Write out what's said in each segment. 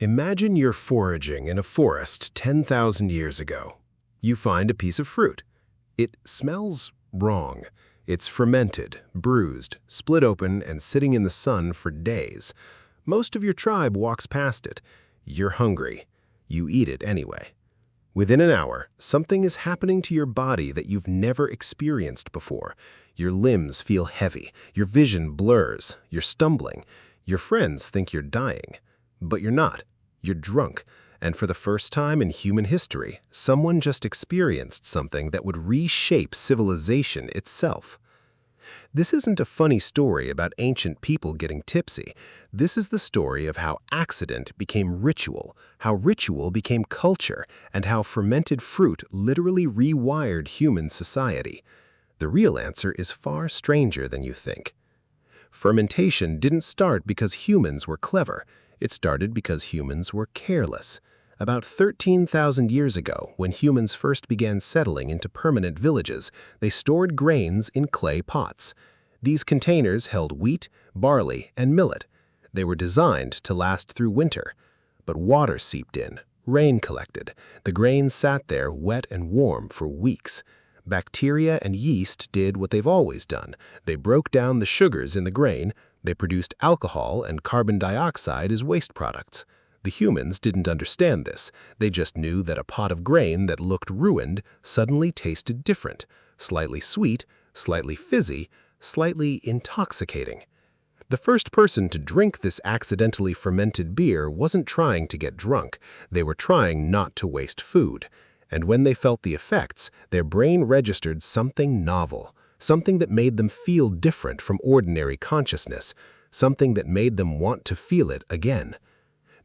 Imagine you're foraging in a forest 10,000 years ago. You find a piece of fruit. It smells wrong. It's fermented, bruised, split open, and sitting in the sun for days. Most of your tribe walks past it. You're hungry. You eat it anyway. Within an hour, something is happening to your body that you've never experienced before. Your limbs feel heavy. Your vision blurs. You're stumbling. Your friends think you're dying. But you're not. You're drunk. And for the first time in human history, someone just experienced something that would reshape civilization itself. This isn't a funny story about ancient people getting tipsy. This is the story of how accident became ritual, how ritual became culture, and how fermented fruit literally rewired human society. The real answer is far stranger than you think. Fermentation didn't start because humans were clever. It started because humans were careless. About 13,000 years ago, when humans first began settling into permanent villages, they stored grains in clay pots. These containers held wheat, barley, and millet. They were designed to last through winter. But water seeped in, rain collected. The grains sat there wet and warm for weeks. Bacteria and yeast did what they've always done. They broke down the sugars in the grain. They produced alcohol and carbon dioxide as waste products. The humans didn't understand this. They just knew that a pot of grain that looked ruined suddenly tasted different, slightly sweet, slightly fizzy, slightly intoxicating. The first person to drink this accidentally fermented beer wasn't trying to get drunk. They were trying not to waste food. And when they felt the effects, their brain registered something novel, something that made them feel different from ordinary consciousness, something that made them want to feel it again.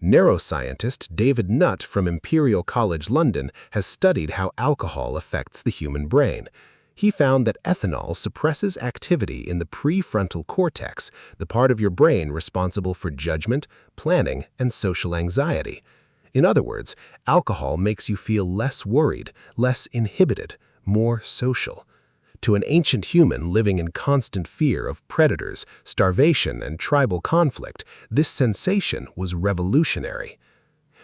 Neuroscientist David Nutt from Imperial College London has studied how alcohol affects the human brain. He found that ethanol suppresses activity in the prefrontal cortex, the part of your brain responsible for judgment, planning, and social anxiety. In other words, alcohol makes you feel less worried, less inhibited, more social. To an ancient human living in constant fear of predators, starvation, and tribal conflict, this sensation was revolutionary.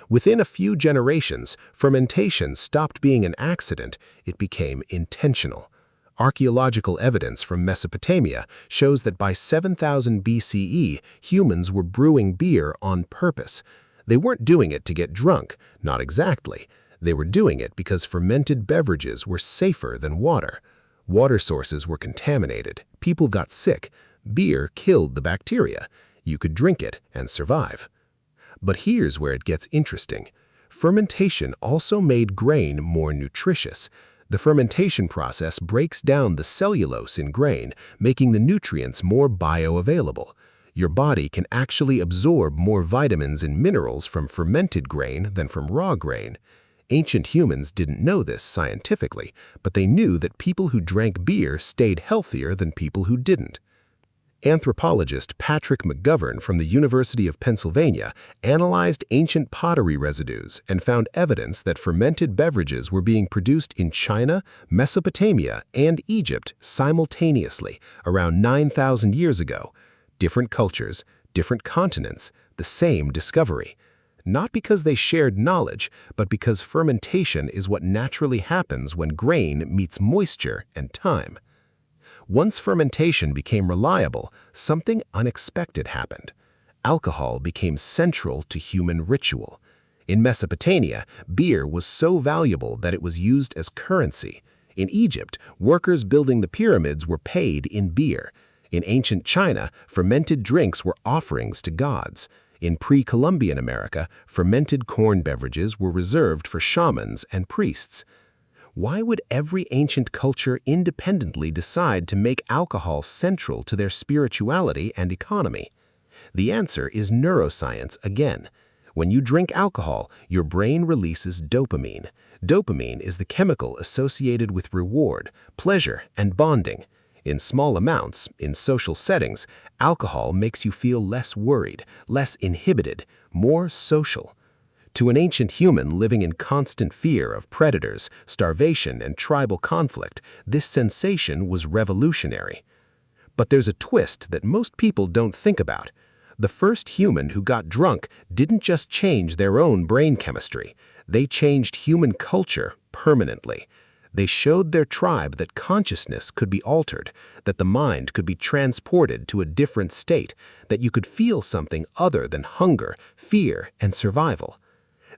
Within a few generations, fermentation stopped being an accident, it became intentional. Archaeological evidence from Mesopotamia shows that by 7000 BCE, humans were brewing beer on purpose. They weren't doing it to get drunk, not exactly. They were doing it because fermented beverages were safer than water. Water sources were contaminated. People got sick. Beer killed the bacteria. You could drink it and survive. But here's where it gets interesting. Fermentation also made grain more nutritious. The fermentation process breaks down the cellulose in grain, making the nutrients more bioavailable. Your body can actually absorb more vitamins and minerals from fermented grain than from raw grain. Ancient humans didn't know this scientifically, but they knew that people who drank beer stayed healthier than people who didn't. Anthropologist Patrick McGovern from the University of Pennsylvania analyzed ancient pottery residues and found evidence that fermented beverages were being produced in China, Mesopotamia, and Egypt simultaneously around 9,000 years ago. Different cultures, different continents, the same discovery. Not because they shared knowledge, but because fermentation is what naturally happens when grain meets moisture and time. Once fermentation became reliable, something unexpected happened. Alcohol became central to human ritual. In Mesopotamia, beer was so valuable that it was used as currency. In Egypt, workers building the pyramids were paid in beer. In ancient China, fermented drinks were offerings to gods. In pre-Columbian America, fermented corn beverages were reserved for shamans and priests. Why would every ancient culture independently decide to make alcohol central to their spirituality and economy? The answer is neuroscience again. When you drink alcohol, your brain releases dopamine. Dopamine is the chemical associated with reward, pleasure, and bonding. In small amounts, in social settings, alcohol makes you feel less worried, less inhibited, more social. To an ancient human living in constant fear of predators, starvation, and tribal conflict, this sensation was revolutionary. But there's a twist that most people don't think about. The first human who got drunk didn't just change their own brain chemistry, they changed human culture permanently. They showed their tribe that consciousness could be altered, that the mind could be transported to a different state, that you could feel something other than hunger, fear, and survival.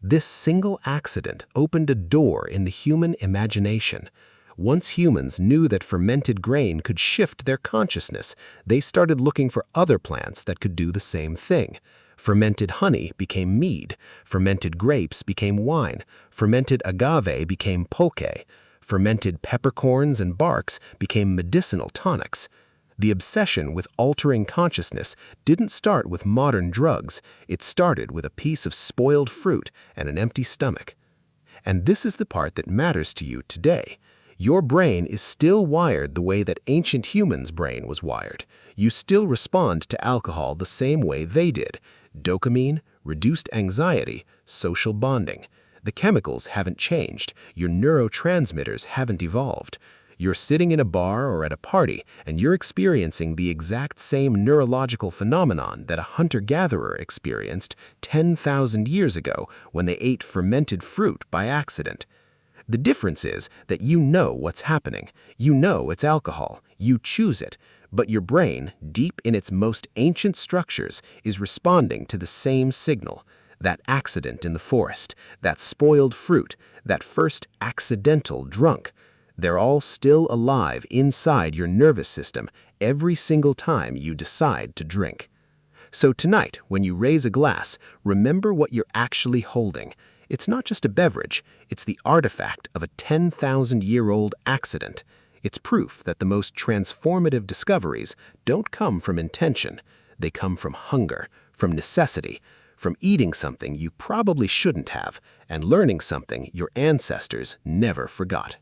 This single accident opened a door in the human imagination. Once humans knew that fermented grain could shift their consciousness, they started looking for other plants that could do the same thing. Fermented honey became mead, fermented grapes became wine, fermented agave became pulque, fermented peppercorns and barks became medicinal tonics. The obsession with altering consciousness didn't start with modern drugs, it started with a piece of spoiled fruit and an empty stomach. And this is the part that matters to you today. Your brain is still wired the way that ancient humans' brain was wired. You still respond to alcohol the same way they did. Dopamine, reduced anxiety, social bonding. The chemicals haven't changed. Your neurotransmitters haven't evolved. You're sitting in a bar or at a party, and you're experiencing the exact same neurological phenomenon that a hunter-gatherer experienced 10,000 years ago when they ate fermented fruit by accident. The difference is that you know what's happening. You know it's alcohol. You choose it. But your brain, deep in its most ancient structures, is responding to the same signal. That accident in the forest, that spoiled fruit, that first accidental drunk. They're all still alive inside your nervous system every single time you decide to drink. So tonight, when you raise a glass, remember what you're actually holding. It's not just a beverage, it's the artifact of a 10,000-year-old accident. It's proof that the most transformative discoveries don't come from intention. They come from hunger, from necessity, from eating something you probably shouldn't have, and learning something your ancestors never forgot.